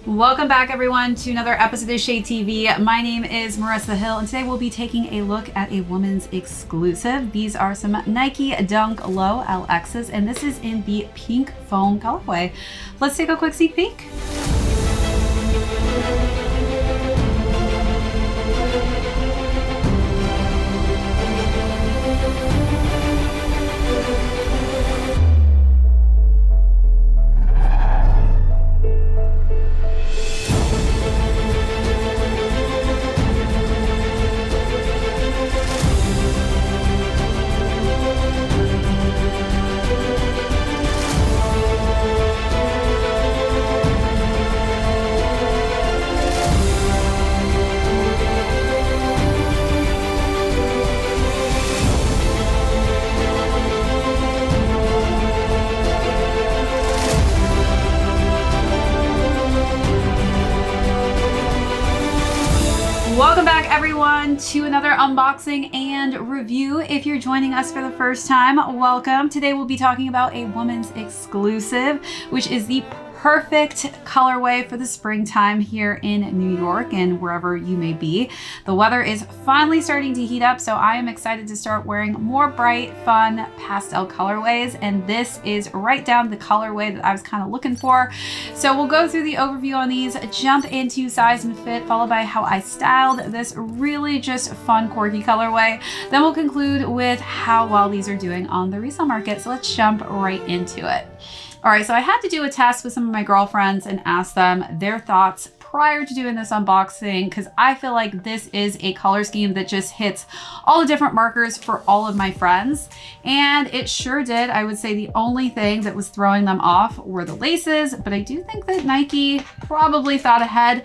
Welcome back everyone to another episode of ShadeTV. My name is Marissa Hill and today we'll be taking a look at a woman's exclusive. These are some Nike Dunk Low LXs and this is in the pink foam colorway. Let's take a quick sneak peek. Welcome back everyone to another unboxing and review. If you're joining us for the first time, welcome. Today we'll be talking about a woman's exclusive, which is the perfect colorway for the springtime here in New York and wherever you may be. The weather is finally starting to heat up, so I am excited to start wearing more bright, fun pastel colorways, and this is right down the colorway that I was kind of looking for. So we'll go through the overview on these, jump into size and fit, followed by how I styled this really just fun, quirky colorway. Then we'll conclude with how well these are doing on the resale market. So let's jump right into it. All right, so I had to do a test with some of my girlfriends and ask them their thoughts prior to doing this unboxing, because I feel like this is a color scheme that just hits all the different markers for all of my friends. And it sure did. I would say the only thing that was throwing them off were the laces, but I do think that Nike probably thought ahead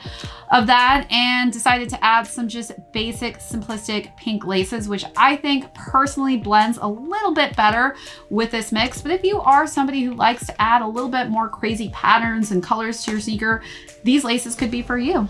of that and decided to add some just basic, simplistic pink laces, which I think personally blends a little bit better with this mix. But if you are somebody who likes to add a little bit more crazy patterns and colors to your sneaker, these laces could be for you.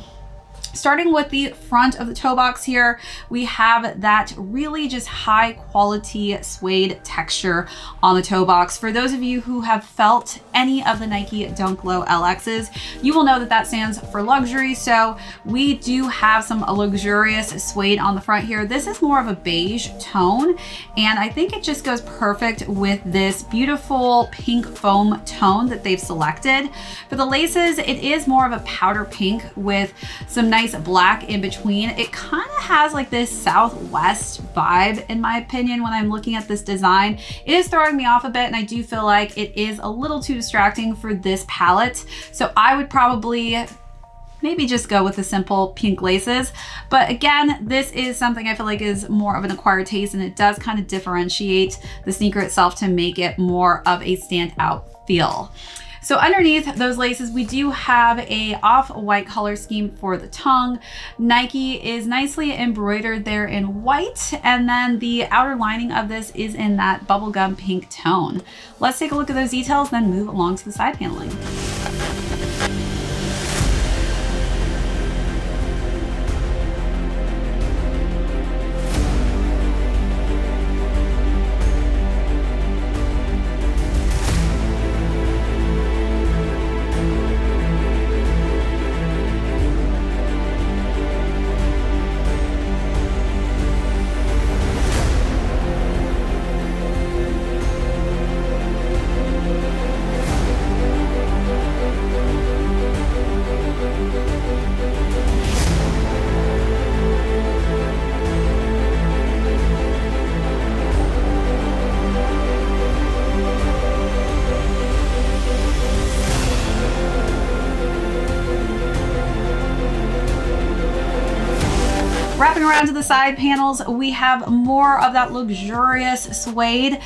Starting with the front of the toe box here, we have that really just high quality suede texture on the toe box. For those of you who have felt any of the Nike Dunk Low LXs, you will know that that stands for luxury. So we do have some luxurious suede on the front here. This is more of a beige tone, and I think it just goes perfect with this beautiful pink foam tone that they've selected. For the laces, it is more of a powder pink with some nice black in between. It kind of has like this Southwest vibe in my opinion when I'm looking at this design. It is throwing me off a bit and I do feel like it is a little too distracting for this palette. So I would probably maybe just go with the simple pink laces. But again, this is something I feel like is more of an acquired taste and it does kind of differentiate the sneaker itself to make it more of a standout feel. So underneath those laces, we do have a off-white color scheme for the tongue. Nike is nicely embroidered there in white, and then the outer lining of this is in that bubblegum pink tone. Let's take a look at those details, then move along to the side paneling. Wrapping around to the side panels, we have more of that luxurious suede,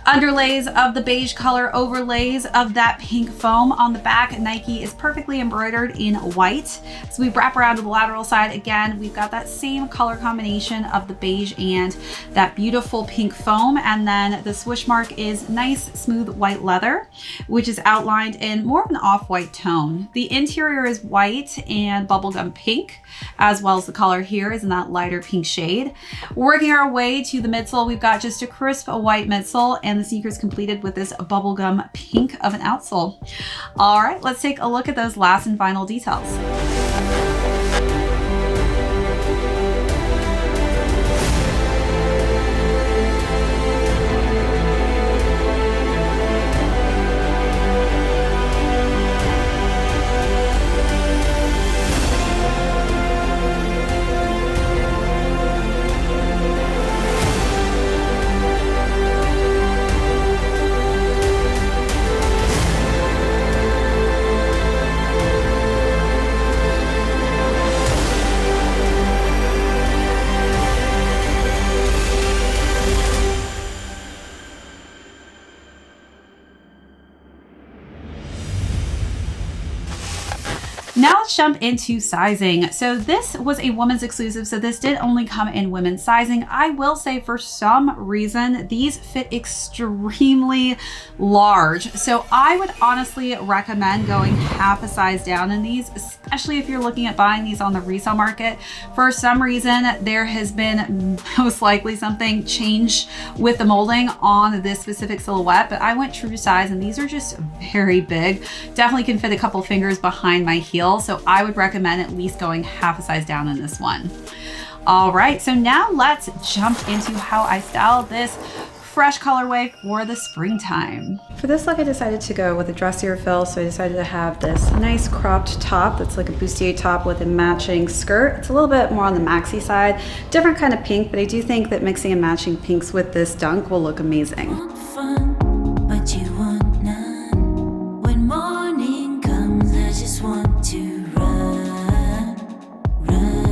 underlays of the beige color, overlays of that pink foam. On the back, Nike is perfectly embroidered in white. So we wrap around to the lateral side again, we've got that same color combination of the beige and that beautiful pink foam. And then the swoosh mark is nice, smooth white leather, which is outlined in more of an off-white tone. The interior is white and bubblegum pink, as well as the color here is in that lighter lighter pink shade. Working our way to the midsole, we've got just a crisp white midsole, and the sneaker's completed with this bubblegum pink of an outsole. All right, let's take a look at those last and final details. Now let's jump into sizing. So this was a woman's exclusive, so this did only come in women's sizing. I will say for some reason, these fit extremely large. So I would honestly recommend going half a size down in these, especially if you're looking at buying these on the resale market. For some reason, there has been most likely something changed with the molding on this specific silhouette, but I went true size and these are just very big. Definitely can fit a couple fingers behind my heel. So I would recommend at least going half a size down in this one. All right, so now let's jump into how I styled this fresh colorway for the springtime. For this look, I decided to go with a dressier fill, so I decided to have this nice cropped top that's like a bustier top with a matching skirt. It's a little bit more on the maxi side, different kind of pink, but I do think that mixing and matching pinks with this dunk will look amazing. But you want none. When morning comes, I just want to run, run.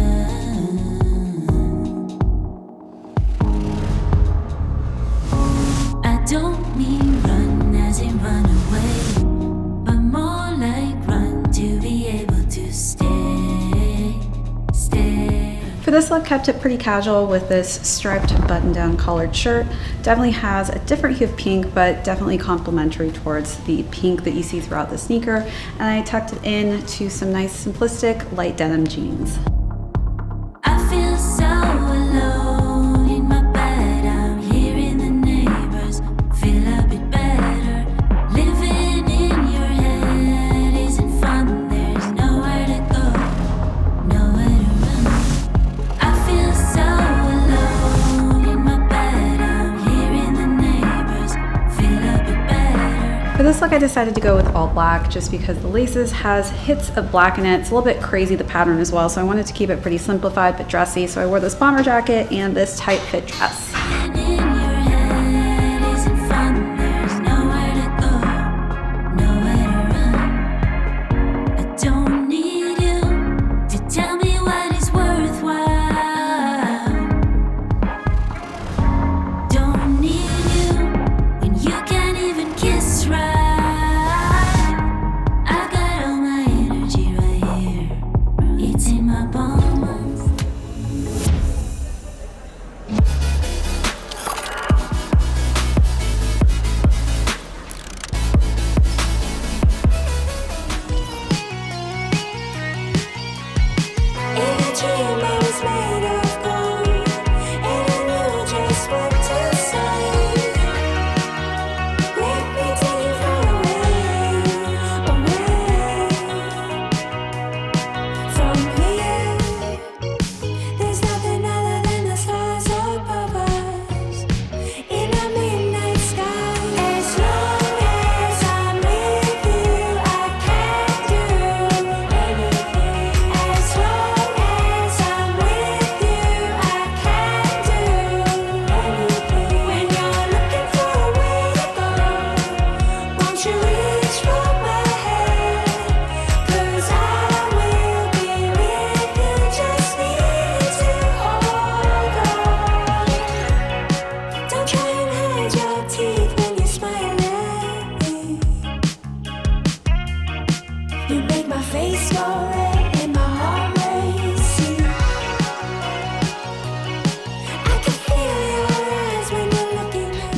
I don't mean run as in run away, but more like run to be able to stay, stay. For this look, kept it pretty casual with this striped button-down collared shirt. Definitely has a different hue of pink, but definitely complementary towards the pink that you see throughout the sneaker. And I tucked it in to some nice simplistic light denim jeans. I feel so alone in my bed. I'm hearing the neighbors feel a bit better. Living in your head isn't fun. There's nowhere to go, nowhere to run. I feel so alone in my bed. I'm hearing the neighbors feel a bit better. For this look, I decided to go with all black just because the laces has hits of black in it. It's a little bit crazy, the pattern as well, so I wanted to keep it pretty simplified but dressy. So I wore this bomber jacket and this tight fit dress. In your head isn't fun. There's nowhere to go, nowhere to run. I don't need you to tell me what is worthwhile. Don't need you when you can't even kiss right. I've got all my energy right here. It's in my bones.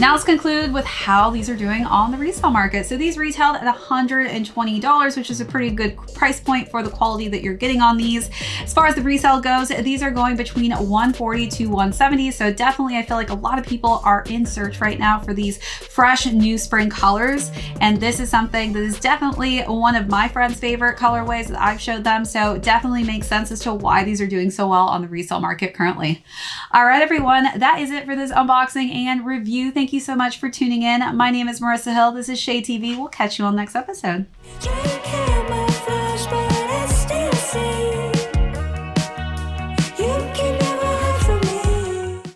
Now let's conclude with how these are doing on the resale market. So these retailed at $120, which is a pretty good price point for the quality that you're getting on these. As far as the resale goes, these are going between $140 to $170. So definitely I feel like a lot of people are in search right now for these fresh new spring colors. And this is something that is definitely one of my friends' favorite colorways that I've showed them. So definitely makes sense as to why these are doing so well on the resale market currently. All right, everyone, that is it for this unboxing and review. Thank you so much for tuning in. My name is Marissa Hill. This is ShadeTV. We'll catch you on next episode.